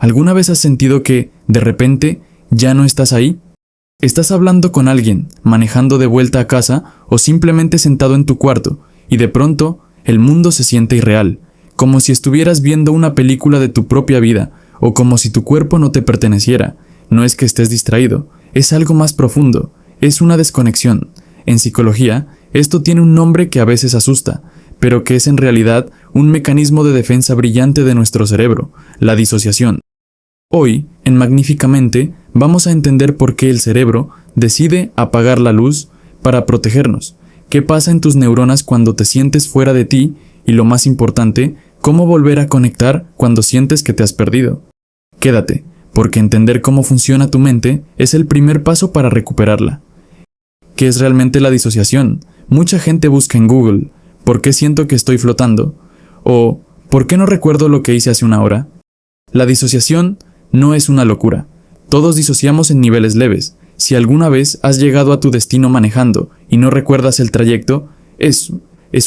¿Alguna vez has sentido que, de repente, ya no estás ahí? Estás hablando con alguien, manejando de vuelta a casa o simplemente sentado en tu cuarto, y de pronto, el mundo se siente irreal, como si estuvieras viendo una película de tu propia vida, o como si tu cuerpo no te perteneciera. No es que estés distraído, es algo más profundo, es una desconexión. En psicología, esto tiene un nombre que a veces asusta, pero que es en realidad un mecanismo de defensa brillante de nuestro cerebro, la disociación. Hoy, en Magníficamente, vamos a entender por qué el cerebro decide apagar la luz para protegernos, qué pasa en tus neuronas cuando te sientes fuera de ti y, lo más importante, cómo volver a conectar cuando sientes que te has perdido. Quédate, porque entender cómo funciona tu mente es el primer paso para recuperarla. ¿Qué es realmente la disociación? Mucha gente busca en Google, ¿por qué siento que estoy flotando? O, ¿por qué no recuerdo lo que hice hace una hora? La disociación no es una locura. Todos disociamos en niveles leves. Si alguna vez has llegado a tu destino manejando y no recuerdas el trayecto, es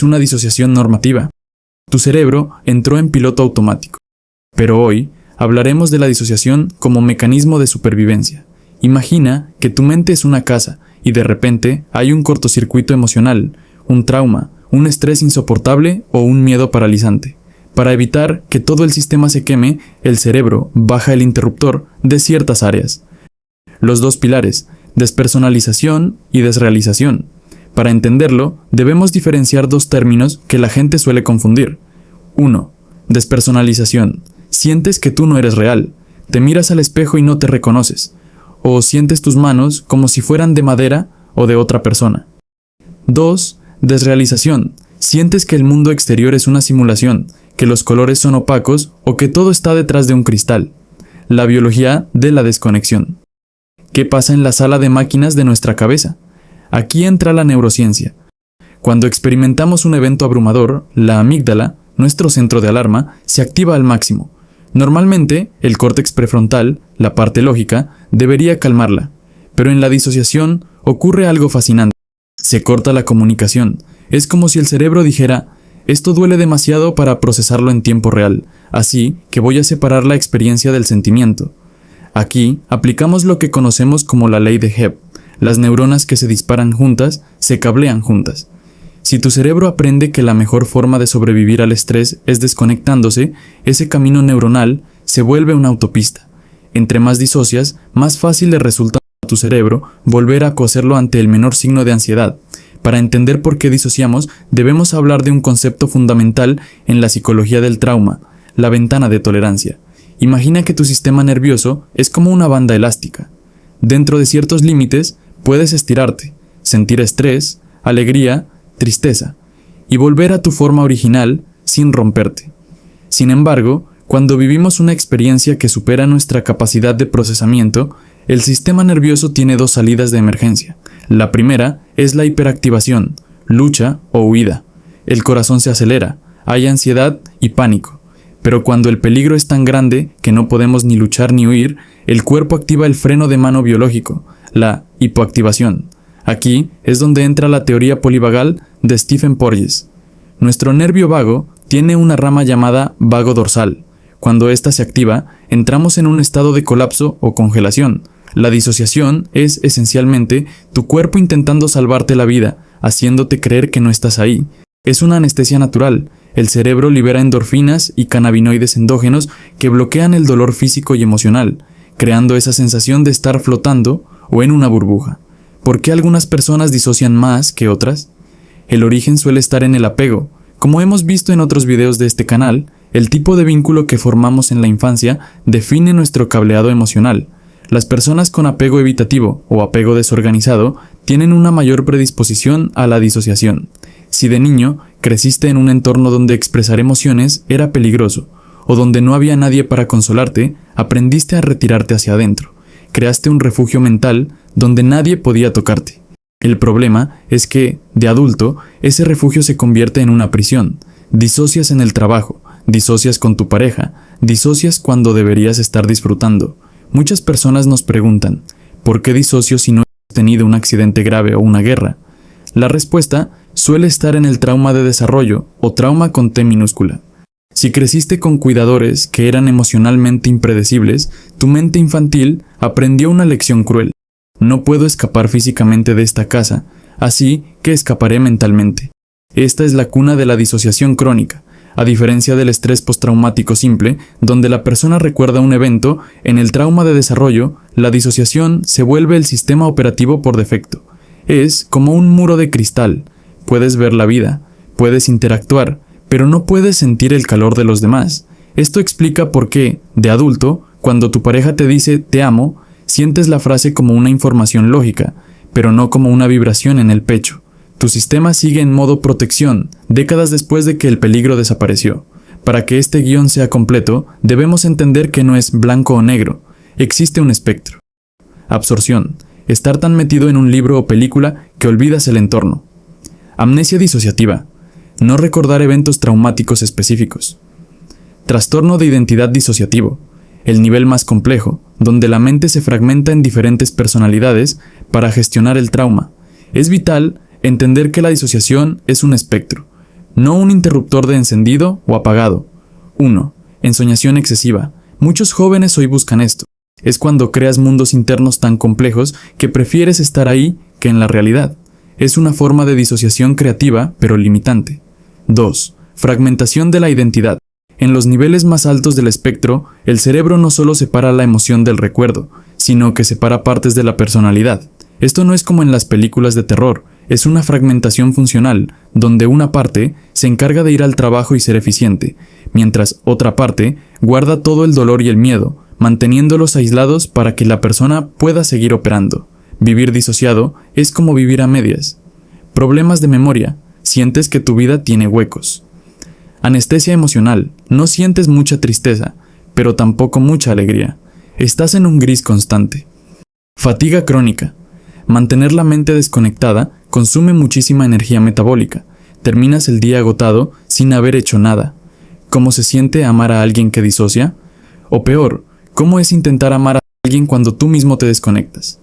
una disociación normativa. Tu cerebro entró en piloto automático. Pero hoy hablaremos de la disociación como mecanismo de supervivencia. Imagina que tu mente es una casa y de repente hay un cortocircuito emocional, un trauma, un estrés insoportable o un miedo paralizante. Para evitar que todo el sistema se queme, el cerebro baja el interruptor de ciertas áreas. Los dos pilares, despersonalización y desrealización. Para entenderlo, debemos diferenciar dos términos que la gente suele confundir. 1. Despersonalización. Sientes que tú no eres real. Te miras al espejo y no te reconoces. O sientes tus manos como si fueran de madera o de otra persona. 2. Desrealización. Sientes que el mundo exterior es una simulación, que los colores son opacos o que todo está detrás de un cristal. La biología de la desconexión. ¿Qué pasa en la sala de máquinas de nuestra cabeza? Aquí entra la neurociencia. Cuando experimentamos un evento abrumador, la amígdala, nuestro centro de alarma, se activa al máximo. Normalmente, el córtex prefrontal, la parte lógica, debería calmarla. Pero en la disociación ocurre algo fascinante. Se corta la comunicación. Es como si el cerebro dijera: esto duele demasiado para procesarlo en tiempo real, así que voy a separar la experiencia del sentimiento. Aquí aplicamos lo que conocemos como la ley de Hebb. Las neuronas que se disparan juntas se cablean juntas. Si tu cerebro aprende que la mejor forma de sobrevivir al estrés es desconectándose, ese camino neuronal se vuelve una autopista. Entre más disocias, más fácil le resulta a tu cerebro volver a coserlo ante el menor signo de ansiedad. Para entender por qué disociamos, debemos hablar de un concepto fundamental en la psicología del trauma, la ventana de tolerancia. Imagina que tu sistema nervioso es como una banda elástica. Dentro de ciertos límites, puedes estirarte, sentir estrés, alegría, tristeza, y volver a tu forma original sin romperte. Sin embargo, cuando vivimos una experiencia que supera nuestra capacidad de procesamiento, el sistema nervioso tiene dos salidas de emergencia. La primera es la hiperactivación, lucha o huida. El corazón se acelera, hay ansiedad y pánico. Pero cuando el peligro es tan grande que no podemos ni luchar ni huir, el cuerpo activa el freno de mano biológico, la hipoactivación. Aquí es donde entra la teoría polivagal de Stephen Porges. Nuestro nervio vago tiene una rama llamada vago dorsal. Cuando ésta se activa, entramos en un estado de colapso o congelación. La disociación es esencialmente tu cuerpo intentando salvarte la vida, haciéndote creer que no estás ahí. Es una anestesia natural. El cerebro libera endorfinas y cannabinoides endógenos que bloquean el dolor físico y emocional, creando esa sensación de estar flotando o en una burbuja. ¿Por qué algunas personas disocian más que otras? El origen suele estar en el apego. Como hemos visto en otros videos de este canal, el tipo de vínculo que formamos en la infancia define nuestro cableado emocional. Las personas con apego evitativo o apego desorganizado tienen una mayor predisposición a la disociación. Si de niño creciste en un entorno donde expresar emociones era peligroso, o donde no había nadie para consolarte, aprendiste a retirarte hacia adentro. Creaste un refugio mental donde nadie podía tocarte. El problema es que, de adulto, ese refugio se convierte en una prisión. Disocias en el trabajo, disocias con tu pareja, disocias cuando deberías estar disfrutando. Muchas personas nos preguntan, ¿por qué disocio si no he tenido un accidente grave o una guerra? La respuesta suele estar en el trauma de desarrollo o trauma con T minúscula. Si creciste con cuidadores que eran emocionalmente impredecibles, tu mente infantil aprendió una lección cruel. No puedo escapar físicamente de esta casa, así que escaparé mentalmente. Esta es la cuna de la disociación crónica. A diferencia del estrés postraumático simple, donde la persona recuerda un evento, en el trauma de desarrollo, la disociación se vuelve el sistema operativo por defecto. Es como un muro de cristal. Puedes ver la vida, puedes interactuar, pero no puedes sentir el calor de los demás. Esto explica por qué, de adulto, cuando tu pareja te dice «te amo», sientes la frase como una información lógica, pero no como una vibración en el pecho. Tu sistema sigue en modo protección, décadas después de que el peligro desapareció. Para que este guión sea completo, debemos entender que no es blanco o negro, existe un espectro. Absorción, estar tan metido en un libro o película que olvidas el entorno. Amnesia disociativa, no recordar eventos traumáticos específicos. Trastorno de identidad disociativo, el nivel más complejo, donde la mente se fragmenta en diferentes personalidades para gestionar el trauma. Es vital entender que la disociación es un espectro, no un interruptor de encendido o apagado. 1. Ensoñación excesiva. Muchos jóvenes hoy buscan esto. Es cuando creas mundos internos tan complejos que prefieres estar ahí que en la realidad. Es una forma de disociación creativa, pero limitante. 2. Fragmentación de la identidad. En los niveles más altos del espectro, el cerebro no solo separa la emoción del recuerdo, sino que separa partes de la personalidad. Esto no es como en las películas de terror, es una fragmentación funcional, donde una parte se encarga de ir al trabajo y ser eficiente, mientras otra parte guarda todo el dolor y el miedo, manteniéndolos aislados para que la persona pueda seguir operando. Vivir disociado es como vivir a medias. Problemas de memoria. Sientes que tu vida tiene huecos. Anestesia emocional. No sientes mucha tristeza, pero tampoco mucha alegría. Estás en un gris constante. Fatiga crónica. Mantener la mente desconectada consume muchísima energía metabólica. Terminas el día agotado sin haber hecho nada. ¿Cómo se siente amar a alguien que disocia? O peor, ¿cómo es intentar amar a alguien cuando tú mismo te desconectas?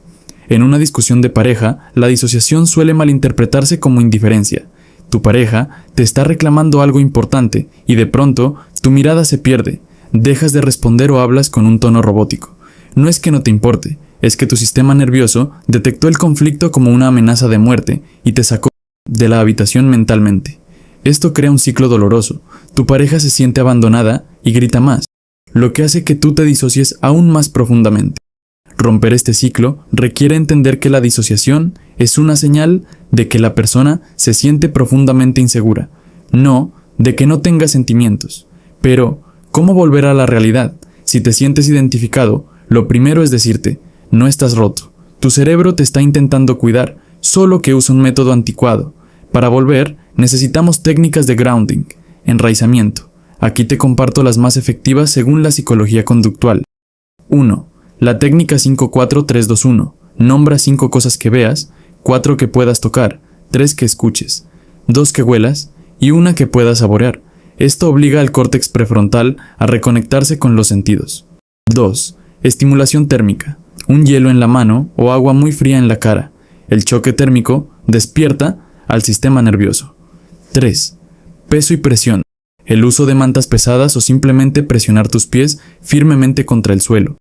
En una discusión de pareja, la disociación suele malinterpretarse como indiferencia. Tu pareja te está reclamando algo importante y de pronto tu mirada se pierde, dejas de responder o hablas con un tono robótico. No es que no te importe, es que tu sistema nervioso detectó el conflicto como una amenaza de muerte y te sacó de la habitación mentalmente. Esto crea un ciclo doloroso. Tu pareja se siente abandonada y grita más, lo que hace que tú te disocies aún más profundamente. Romper este ciclo requiere entender que la disociación es una señal de que la persona se siente profundamente insegura, no de que no tenga sentimientos. Pero, ¿cómo volver a la realidad? Si te sientes identificado, lo primero es decirte, no estás roto. Tu cerebro te está intentando cuidar, solo que usa un método anticuado. Para volver, necesitamos técnicas de grounding, enraizamiento. Aquí te comparto las más efectivas según la psicología conductual. 1. La técnica 5-4-3-2-1. Nombra 5 cosas que veas, 4 que puedas tocar, 3 que escuches, 2 que huelas y 1 que puedas saborear. Esto obliga al córtex prefrontal a reconectarse con los sentidos. 2. Estimulación térmica. Un hielo en la mano o agua muy fría en la cara. El choque térmico despierta al sistema nervioso. 3. Peso y presión. El uso de mantas pesadas o simplemente presionar tus pies firmemente contra el suelo.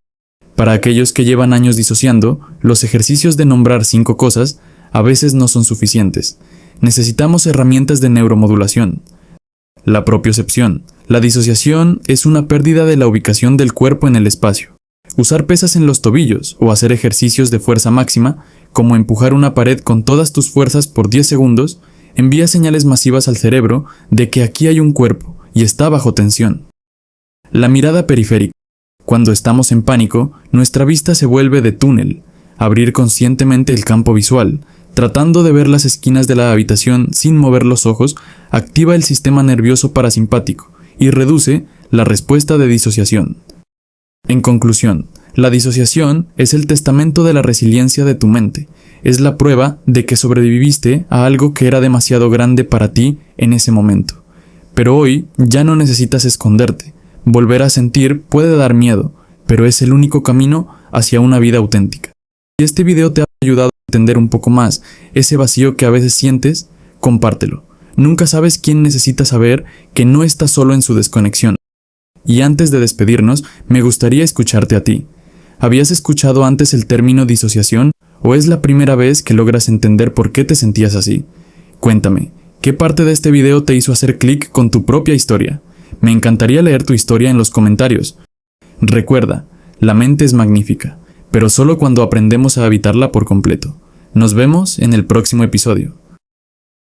Para aquellos que llevan años disociando, los ejercicios de nombrar 5 cosas a veces no son suficientes. Necesitamos herramientas de neuromodulación. La propiocepción. La disociación es una pérdida de la ubicación del cuerpo en el espacio. Usar pesas en los tobillos o hacer ejercicios de fuerza máxima, como empujar una pared con todas tus fuerzas por 10 segundos, envía señales masivas al cerebro de que aquí hay un cuerpo y está bajo tensión. La mirada periférica. Cuando estamos en pánico, nuestra vista se vuelve de túnel. Abrir conscientemente el campo visual, tratando de ver las esquinas de la habitación sin mover los ojos, activa el sistema nervioso parasimpático y reduce la respuesta de disociación. En conclusión, la disociación es el testamento de la resiliencia de tu mente. Es la prueba de que sobreviviste a algo que era demasiado grande para ti en ese momento. Pero hoy ya no necesitas esconderte. Volver a sentir puede dar miedo, pero es el único camino hacia una vida auténtica. Si este video te ha ayudado a entender un poco más ese vacío que a veces sientes, compártelo. Nunca sabes quién necesita saber que no estás solo en su desconexión. Y antes de despedirnos, me gustaría escucharte a ti. ¿Habías escuchado antes el término disociación o es la primera vez que logras entender por qué te sentías así? Cuéntame, ¿qué parte de este video te hizo hacer clic con tu propia historia? Me encantaría leer tu historia en los comentarios. Recuerda, la mente es magnífica, pero solo cuando aprendemos a habitarla por completo. Nos vemos en el próximo episodio.